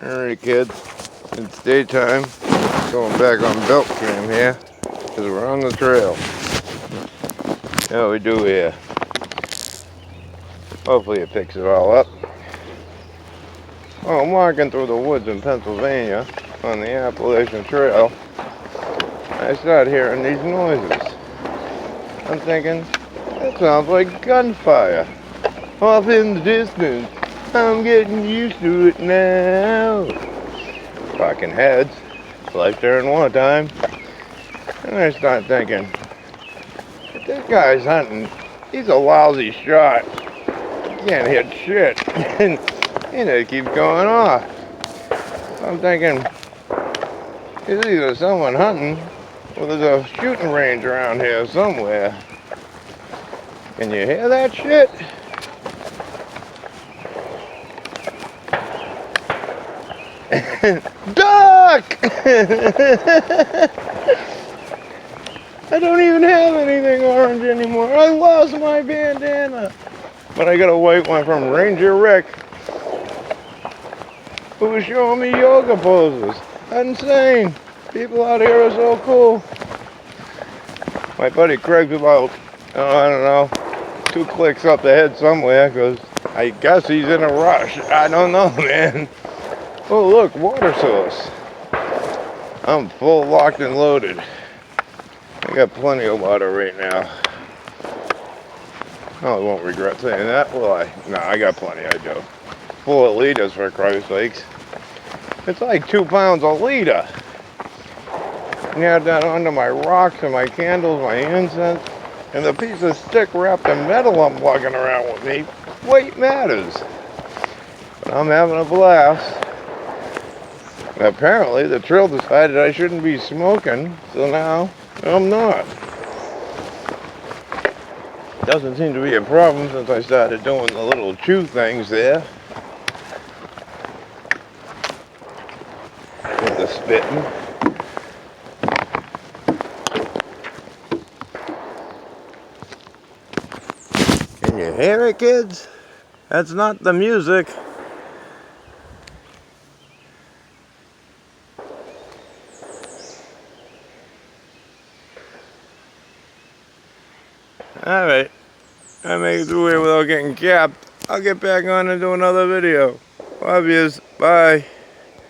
Alright kids, it's daytime. Going back on belt cam here, because we're on the trail. How we do here? Hopefully it picks it all up. Well, I'm walking through the woods in Pennsylvania on the Appalachian Trail. I start hearing these noises. I'm thinking, that sounds like gunfire. Off in the distance. I'm getting used to it now. Fucking heads. It's like during wartime. And I start thinking, if this guy's hunting, he's a lousy shot. He can't hit shit. And it keeps going off. I'm thinking, it's either someone hunting or there's a shooting range around here somewhere. Can you hear that shit? Duck! I don't even have anything orange anymore. I lost my bandana. But I got a white one from Ranger Rick, who was showing me yoga poses. Insane. People out here are so cool. My buddy Craig's about, I don't know, 2 clicks up the head somewhere, because I guess he's in a rush. I don't know, man. Oh look, water source. I'm full locked and loaded. I got plenty of water right now. Oh, I won't regret saying that, will I? No, I got plenty, I do. 4 liters for Christ's sakes. It's like 2 pounds a liter. And add that onto my rocks and my candles, my incense, and the piece of stick wrapped in metal I'm lugging around with me. Weight matters. But I'm having a blast. Apparently the trail decided I shouldn't be smoking, so now I'm not. Doesn't seem to be a problem since I started doing the little chew things there. With the spitting. Can you hear it, kids? That's not the music. Alright, I made it through here without getting capped. I'll get back on and do another video. Love yous. Bye.